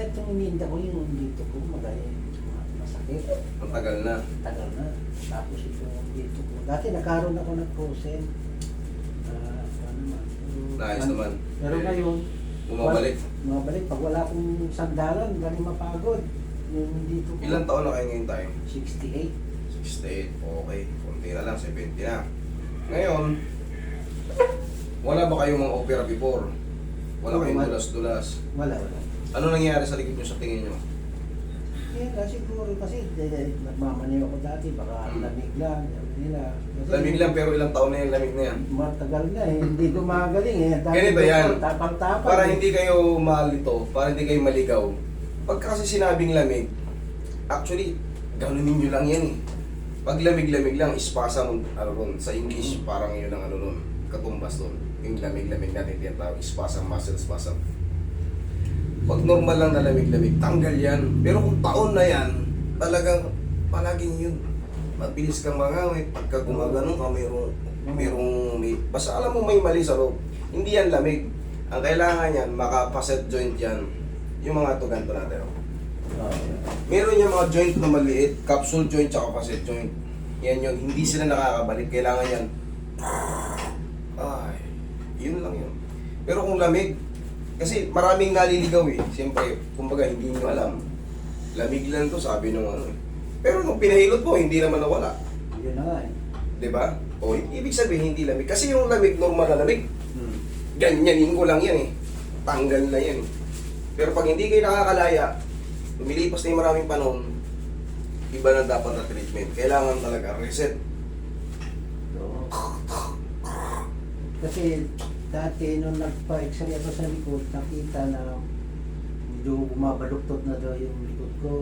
itong ininda ko yung dito ko, masakit. Ang tagal na. Tagal na. Tapos ito dito ko. Dati nagkaroon ako ng frozen. Ano naman. Naayos naman. Pero ngayon, Bumabalik. Pag wala akong sandalan, galing mapagod. Yung dito ko. Ilang taon na kayo ngayon tayo? 68. 68. Okay. Kunti na lang. 70 na. Ngayon, wala ba kayong mga opera before? Wala kayong dulas-dulas? Wala. Ano nangyayari sa likod nyo sa tingin nyo? Siguro kasi nagmamaniw ako dati, baka lamig lang. Nila. Kasi Lamig lang pero ilang taon na yung lamig na yan? matagal na hindi gumagaling eh. Dati Ganito yan. Tapang-tapang. Para hindi kayo malito, para hindi kayo maligaw. Pag kasi sinabing lamig, actually, ganunin nyo lang yan eh. Pag lamig-lamig lang, spasm, sa English, parang yun ang katumbas doon. Yung lamig-lamig natin, tinatawag, spasm, muscle spasm. Pag normal lang na lamig-lamig, tanggal yan. Pero kung taon na yan, talagang palaging yun. Mabilis kang mangawit. Pagka gumagano ka, basta alam mo may mali sa loob. Hindi yan lamig. Ang kailangan yan, maka-facet joint yan. Yung mga ito, ganito natin. Meron yung mga joint na maliit, capsule joint tsaka facet joint. Yan yun, hindi sila nakakabalik. Kailangan yan. Ay, yun lang yun. Pero kung lamig, kasi maraming naliligaw eh. Siyempre, kumbaga hindi nyo alam. Lamig lang to, sabi nung ano eh. Pero nung pinahilot mo, hindi naman nawala. Yun na nga eh. Diba? O, ibig sabihin hindi lamig. Kasi yung lamig, normal na lamig. Ganyanin ko lang yan eh. Tanggal na yan eh. Pero pag hindi kayo nakakalaya, lumilipas na yung maraming panahon, iba na dapat na treatment. Kailangan talaga reset. Kasi dati nung nagpa-x-ray ako sa likod, nakita na medyo bumabaluktot na daw yung likod ko.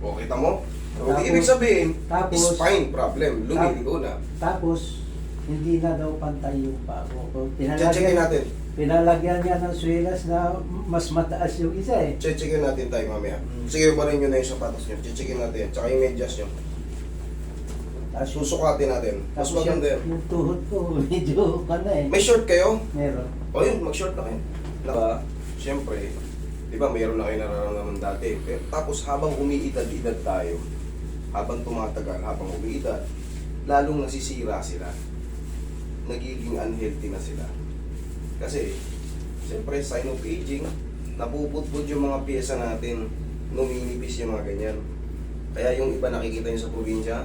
O, kita mo? So, Tapos- ibig sabihin, tapos- spine problem. Lumiligo na. Tapos, hindi na daw pantay yung paa ko. Checkin natin. Pinalagyan niya ng swelas na mas mataas yung isa eh. Checkin natin tayo mamaya. Sige pa rin nyo na yung sapatos nyo. Checkin natin. Tsaka yung medyas nyo. Tapos, Susukatin natin. Mas tapos maganda yan. yung tuhod ko, medyo ka na eh. May short kayo? Meron. O yun, mag-short na kayo. Siyempre, di ba mayroon na kayo nararamdaman dati. Pero, tapos habang umiidad-idad tayo, habang tumatagal, habang umiidad, lalong nasisira sila. Nagiging unhealthy na sila. Kasi, siyempre, sign of aging, napuputput yung mga pyesa natin, numinipis yung mga ganyan. Kaya yung iba nakikita nyo sa probinsya,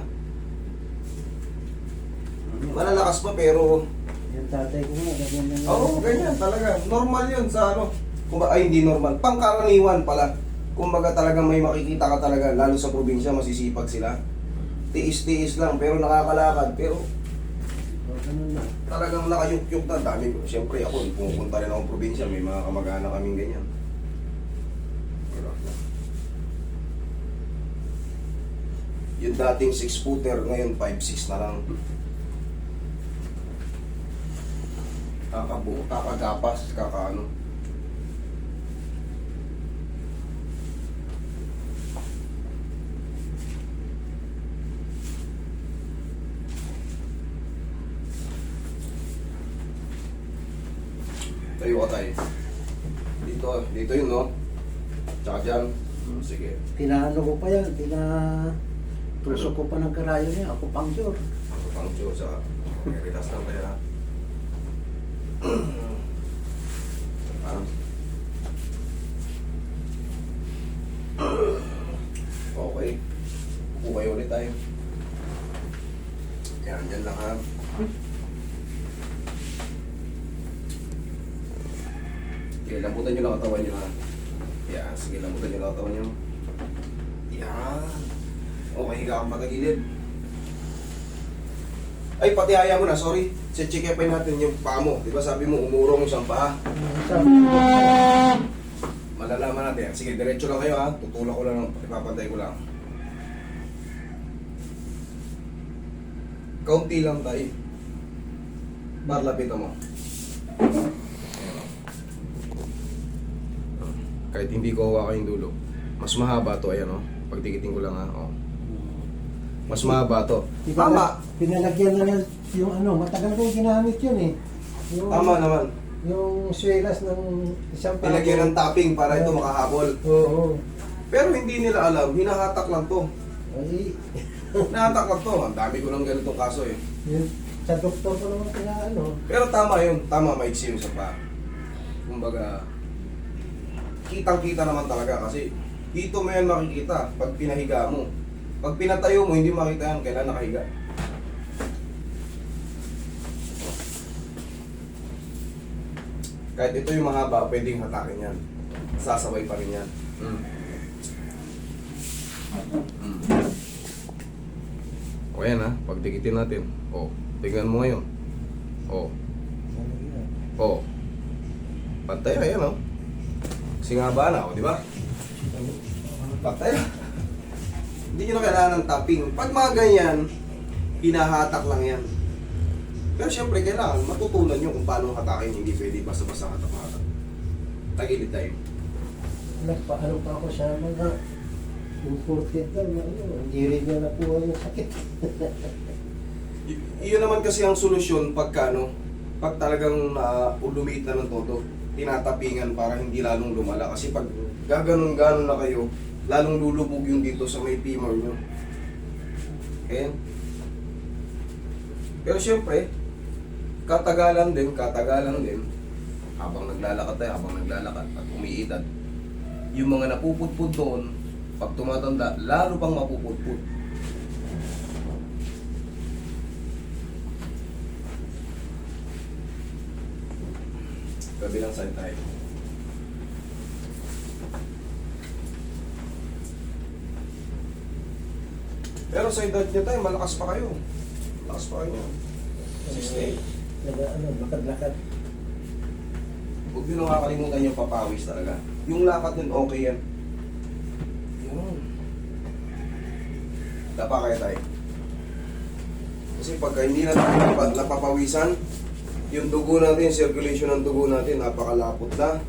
malalakas pa pero Yung tatay ko nga, ganyan na. oo, ganyan talaga. Normal yun sa ano. Ay, hindi normal. Pangkaraniwan pala. Kumbaga talagang may makikita ka talaga, lalo sa probinsya, masisipag sila. Tiis-tiis lang, pero nakakalakad. Pero Ganun na. talagang nakayuk-yuk na. Dami ko. Siyempre ako, pumupunta rin akong probinsya. May mga kamag-anak kaming ganyan. Pero, yung dating 6-footer, ngayon 5'6" na lang. Kakabuo, kakagapas, kakaano. Tayo ka tayo. Dito yun, no? Tsaka dyan. Sige. Pinaano ko pa yan, tusok ko pa ng karayo niya, ako puncture. Ako pang Diyo sa Meritas ng pera. Okay. Ukay ulit tayo. Yan, dyan lang ha. Sige, lambutan nyo lang katawan nyo ha. Yan, sige, lambutan nyo lang katawan nyo. Yan. Okay, higa kang matagilid. Ay, pati haya mo na, sorry. Check-checkapin natin yung paa mo. Di ba sabi mo, umurong isang paa? Malalaman natin. Sige, diretso lang kayo ha. Tutulak ko lang, ipapantay ko lang. Kaunti lang tayo. Lapitan mo. Kahit hindi ko hawakan yung dulo. Mas mahaba to, ayan o. Pagtikitin ko lang ha. O. Mas mahaba to. Tama! Pinalagyan na yung ano, matagal kong ginamit yun eh. Yung, Tama naman. Yung swelas ng isang Nilagyan ng topping para ito makahabol. Oo. Pero hindi nila alam, hinahatak lang to. Ay, Hinahatak lang to. Ang dami ko ng ganitong kaso eh. yun, sa doktor ko naman ano. Pero tama yun. Tama, maiksi yung sa pa. Kumbaga, kitang-kita naman talaga kasi dito mo yan makikita pag pinahiga mo. Pag pinatayo mo, hindi makita yan. Kailan nakahiga. Kahit ito yung mahaba, pwedeng hatakin yan. Sasabay pa rin yan. O yan ha, pagdikitin natin. O, tingnan mo ngayon. O, o. Pantay na yan o. Kasi nga ba na o, di ba? Pantay na. Hindi nyo na kailangan ng tapping. Pag mga ganyan, hinahatak lang yan. Pero syempre, kailangan matutunan nyo kung paano hatakin. Hindi pwede basta-basta hatak-hatak. Tagilid tayo. Nagpaano pa ako sa mga imported daw na hindi rin niya nakuha yung sakit. Iyon naman kasi ang solusyon pagka pag talagang lumiit na ng todo, tinatapingan para hindi lalong lumala. Kasi pag gaganon-ganon na kayo, lalong lulubog yung dito sa may femur nyo. Okay? Pero syempre, katagalan din, habang naglalakad tayo, at umiidad, yung mga napupudpud doon, pag tumatanda, lalo pang mapupudpud. Kabilang side tayo. Pero sa edad nyo tayo, malakas pa kayo. Malakas pa kayo. 68. Lakad-lakad. Huwag nyo nakakalimutan yung papawis talaga. Yung lakad nun, okay yan. Yun. Dapa kaya tayo. Kasi pagka hindi na tayo napapawisan, yung dugo natin, circulation ng dugo natin, napakalapot na.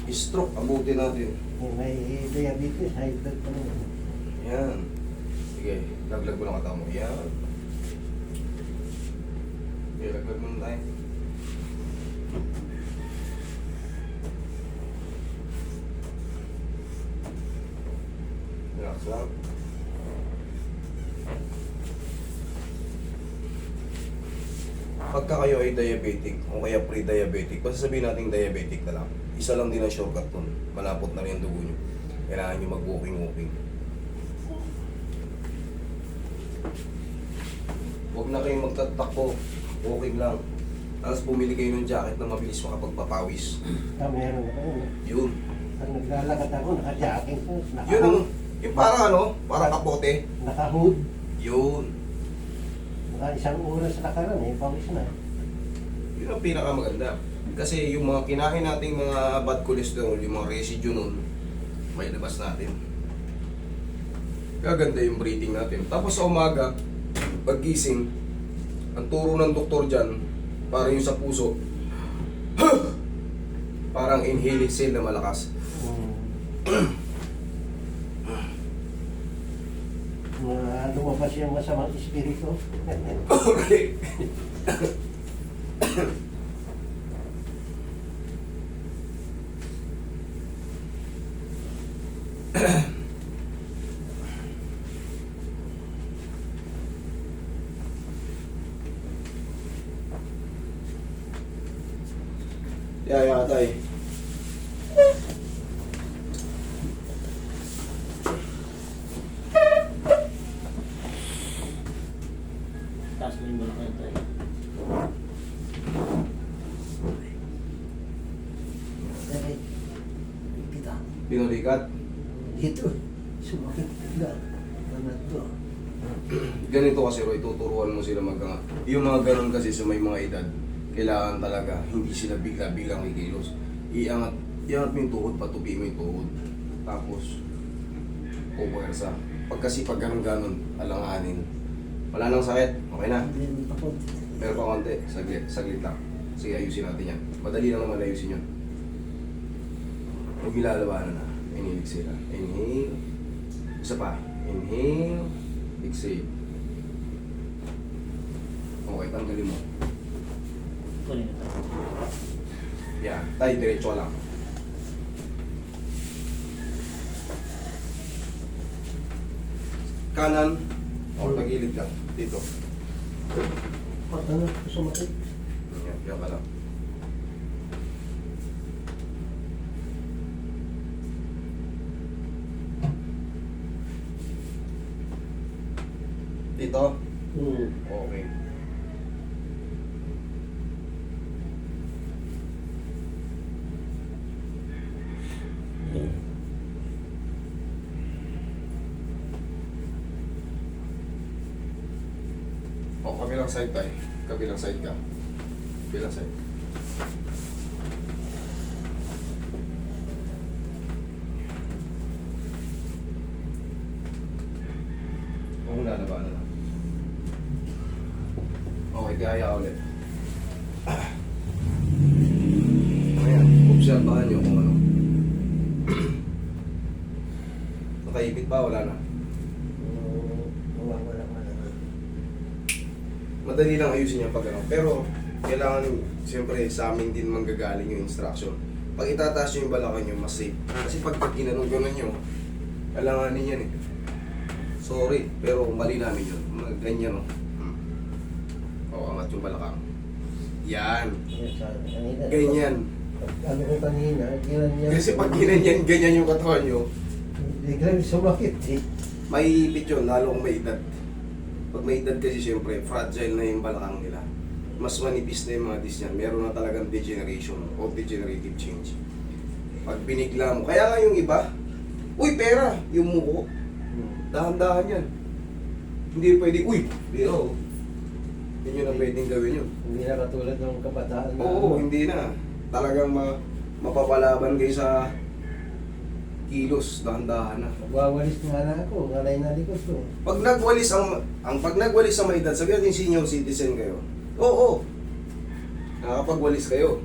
Stroke, abutin natin. May diabetes, high blood pa naman. Yan. Sige, laglag mo lang katawa mo. Yan. Sige, laglag mo na tayo. Relax lang. Pagka kayo ay diabetic o kaya pre-diabetic, basta sabihin natin diabetic na lang. Isa lang din ang shortcut nun. Malapot na rin ang dugo nyo. Kailangan nyo mag-walking-walking. Huwag na kayong magtatakbo. Walking lang. Tapos bumili kayo ng jacket na mabilis makapagpapawis. Meron ako. Yun. Pag naglalakad ako, naka-jacking ko. Yun ang, yung parang kapote. Naka-hood. Yun. Isang oras lakaran pawis na. Yun ang pinakamaganda. Kasi yung mga kinain nating mga bad cholesterol, yung mga residue nun, may labas natin. Gaganda yung breathing natin. Tapos sa umaga, paggising, ang turo ng doktor dyan, parang yung sa puso, parang inhale exhale na malakas. Lumabas yung masamang espiritu. Okay. Yeah, tay. Taas mo yung mga tayo. Kita. Pinulikat. Ito. Sumakit na. Ano to? Ganito kasi Roy, tuturuan mo sila magkanga. Yung mga ganun kasi sa may mga edad, kailangan talaga hindi sila bigla-biglang kikilos. Iangat mo yung tuhod, patupi mo yung tuhod. Tapos, pupuwersa. Pag ganun-ganon, alanganin. Wala nang sakit, okay na. Hindi pa ko. Meron pa konti, saglit lang. Sige, ayusin natin yan. Madali lang naman ayusin yun. Huwag ilalabanan na. Inhale, exhale. Inhale. Isa pa. Inhale. Exhale. Okay, tanggalin mo. Kunin ito. Yan, tayo diretso lang. Kanan, o tagilid lang, dito. Ano? Sumakit. Yan, yan ka lang. Dito? Okay. O, kabilang side tayo. Kabilang side ka. Kabilang side. Kung wala na ba, ano na? Okay, kaya ulit. Ayan, obserbahan nyo kung ano. Nakaipit ba? Wala na. Wala. Madali lang ayusin yung pag ano. Pero, kailangan, siyempre, sa amin din manggagaling yung instruction. Pag itataas nyo yung balakang nyo, mas safe. Kasi pag ginanong gano'n nyo, kailanganin yan eh. Sorry, pero mali namin yun. Ganyan o. O, angat yung balakang. Yan. Ganyan. Ano ko kanina, ganyan. Kasi pag ginanyan, ganyan yung katawan nyo, Biglang sumakit eh. may ipit yun, lalo kung may edad. Pag may edad kasi siyempre, fragile na yung balakang nila. Mas manipis na yung mga disc niyan. Meron na talagang degeneration o degenerative change. Pag binigla mo, kaya nga yung iba, uy, pera, yung muko, dahan-dahan yan. Hindi pwede, uy, biro. Hindi nyo na pwedeng gawin yun. Hindi na katulad ng kabataan na. Oo, hindi na. Talagang mapapalaban kayo sa kilos, dahan-dahan na. Nagwawalis nga na ako, ngalay na likod ko. Pag nagwalis pag nagwalis sa may edad, sabi natin senior citizen kayo. Oo. Nakakapagwalis kayo.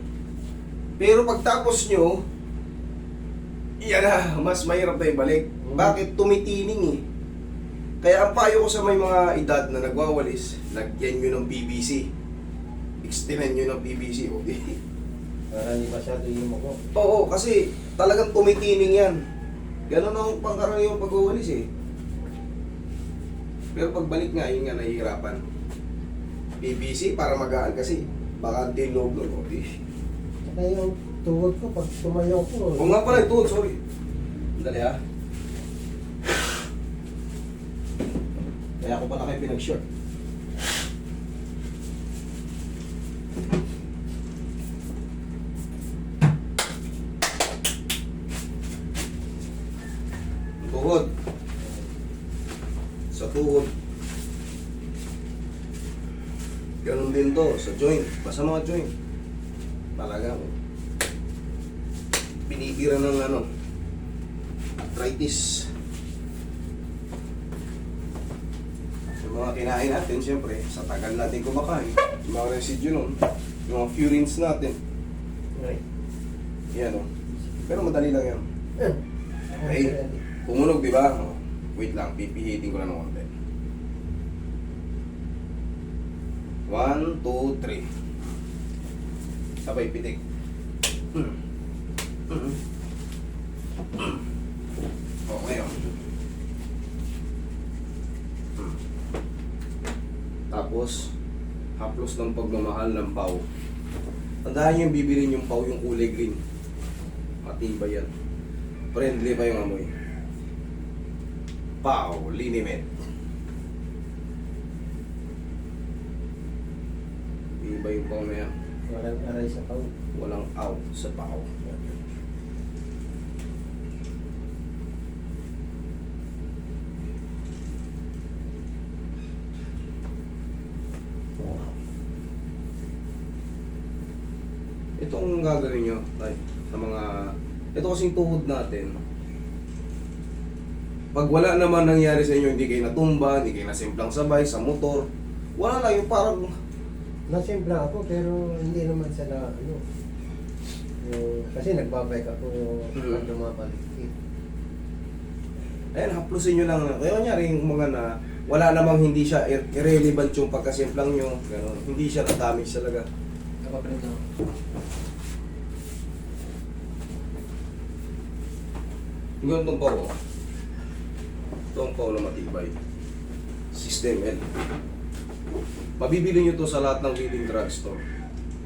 Pero pagtapos nyo, yan na, mas mahirap na ibalik. Bakit? Tumitining eh. Kaya ang payo ko sa may mga edad na nagwawalis, lagyan nyo ng PVC. Extend nyo ng PVC. Okay? Para hindi masyado yung mo ko. Oo, kasi talagang tumitining yan. Ganon ang pangkaraniwang pagwawalis eh. Pero pagbalik nga, yun nga nahihirapan. PVC para magaan kasi baka din loob nun. Okay. Saka yung tuhod ko, pag tumayo ko. Kung nga pala ito, sorry. Dali ha. Kaya ako pala kayo pinag-short. Tuhod. Sa tuhod. Ganun din to sa joint. Basta mga joint. Talaga. Binibira ng ano. Arthritis. Yung mga kinain natin, siyempre, sa tagal natin kumakain, yung mga residue nun, yung mga purines natin. Right. Yan o. Pero madali lang yan. Okay. Kumunog, di ba? Oh, wait lang, pipihitin ko na ng konti. 1, 2, 3. Sabay pitik. Okay o. Tapos, haplos ng pagmamahal ng pau. Tandaan nyo yung bibilin yung pau, yung kulay green. Matibay yan. Friendly pa yung amoy. Pau, liniment. Iba yung pau na yan. Walang aray sa pau. Walang out sa pau. Ito ang gagawin nyo, tay, sa mga... Ito kasing tuhod natin. Pag wala naman nangyari sa inyo, hindi kayo natumba, hindi kayo nasimplang sabay sa motor, wala lang yung parang... Nasimpla ako pero hindi naman sa na ano. Kasi nagbabike ako pag lumapalikit. Ayan, haplusin nyo lang. Kaya kunyari yung mga na wala namang hindi siya irrelevant yung pagkasimplang nyo. Ganun. Hindi siya na-damage talaga. papaprint ako. Yung ganitong pao, oh. Ito ang pao na matibay. 6 ml. Mabibili nyo to sa lahat ng leading drugstore.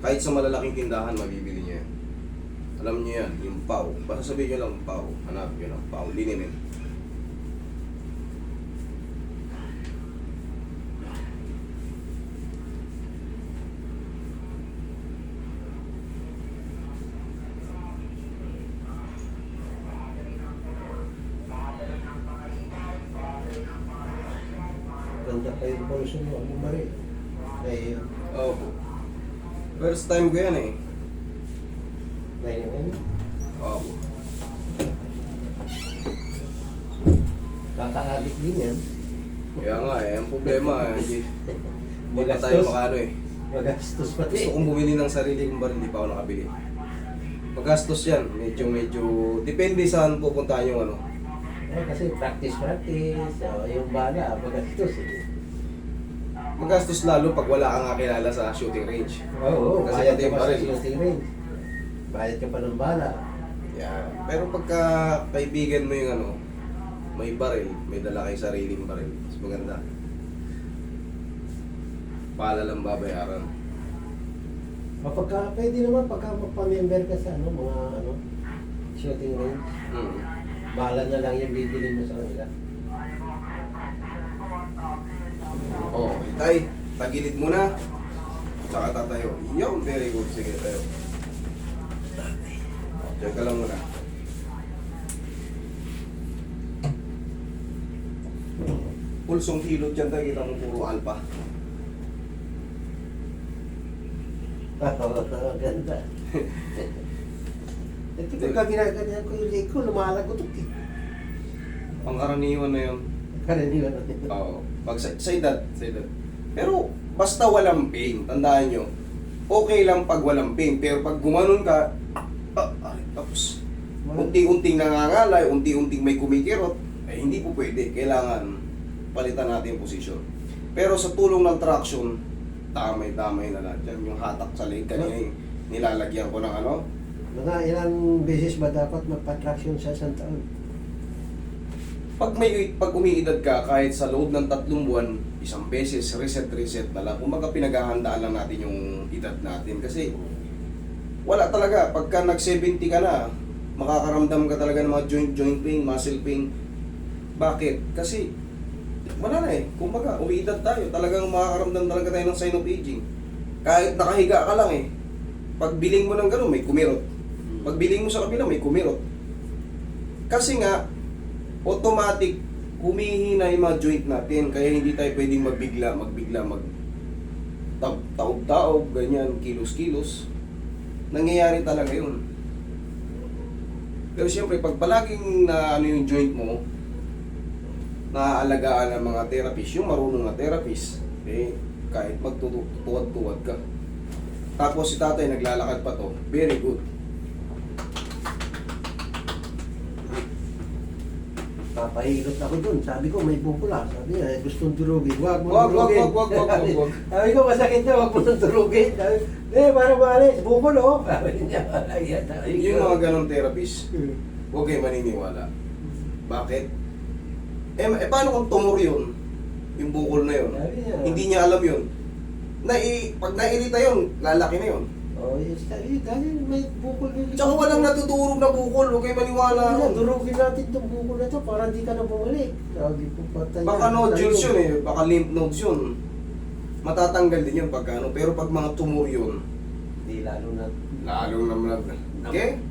Kahit sa malalaking tindahan, mabibili nyo yan. Alam nyo yan, yung pao. Basta sabihin nyo lang pao. Hanapin nyo lang pao. Lininin. Ganda pa yung portion mo, ano ba rin? Kaya, Oh. First time ko yan eh. kaya yun. Oh. Kakaadik din yan. Kaya nga eh, ang problema eh. Hindi pa Magastos. tayo makano eh. Magastos pati. Gusto kong bumili ng sarili kong baril, hindi pa ako nakabili. Magastos yan. Medyo, depende saan pupuntahan yung ano. Eh, kasi practice. Yung bala, magastos eh. Magastos lalo pag wala kang kakilala sa shooting range. Oo, Kasi bayad pati ka yung pa sa baril. shooting range. Bayad ka pa ng bala. Yeah. Pero pagka kaibigan mo yung ano, may baril, may dala kayo sariling baril. Mas maganda. Pala lang babayaran. O pagka, pwede naman pagka magpa-member ka sa ano, mga ano, shooting range. Hmm. Bala na lang yung bibili mo sa kanila. Oh, tay, tagilid muna. Tsaka tatayo. Yun, very good. Sige, tayo. Check ka lang muna. Pulsong kilot dyan tayo, kita mo puro alpha. Ganda. Ito pagka ginaganyan ko yung leg ko, lumalagotok eh. Pangkaraniwan na yun. Karaniwan natin. Oo. Pag sa edad. Pero basta walang pain, tandaan nyo, okay lang pag walang pain. Pero pag gumanon ka, tapos unti-unting nangangalay, unti-unting may kumikirot, eh hindi po pwede. Kailangan palitan natin yung posisyon. Pero sa tulong ng traction, damay-damay na lahat yan. Yung hatak sa leg, kanina yung nilalagyan ko ng ano. Mga ilang beses ba dapat magpa-traction sa isang taon? Pag umiidad ka, kahit sa loob ng 3 buwan, isang beses, reset na lang. Kumbaga pinaghahandaan lang natin yung edad natin. Kasi wala talaga, pagka nag-70 ka na, makakaramdam ka talaga ng mga joint pain, muscle pain. Bakit? Kasi wala na eh. Kumbaga, umiidad tayo. Talagang makakaramdam talaga tayo ng sign of aging. Kahit nakahiga ka lang eh. Pag biling mo ng gano'n, may kumirot. Pag biling mo sa kabila, may kumirot. Kasi nga, automatic, humihina yung mga joint natin. Kaya hindi tayo pwedeng magbigla, taob-taob, ganyan, kilos-kilos. Nangyayari talaga yun. Pero siyempre, pag palaging na ano yung joint mo, naaalagaan ng mga therapist, yung marunong na therapist, eh, kahit magtutuwad-tuwad ka. Tapos si tatay naglalakad pa to, very good. Papahilot ako dun. Sabi ko, may bukula. Sabi niya, gustong durugin. Wag mo Wag. Sabi ko, masakit na, wag mo nang durugin. Sabi, para maalis. Bukol, oh. Sabi niya, ayan. Yung mga ganong therapist, huwag kayo maniniwala. Bakit? Paano kung tumor yun? Yung bukol na yun. Sabi niya. Hindi niya alam yun. Pag nairita yun, lalaki na yun. Oh, yes. Sabi, dahil may bukol yun. Tsaka walang natutulog na bukol, huwag kayo maniwala. Wala, durugin natin itong bukol na to para di ka na bumalik. Sabi ko, patay. Baka nodules yun eh, baka lymph nodes yun. Matatanggal din yun pag ano, pero pag mga tumor yun, Di lalo na. lalong naman. Okay?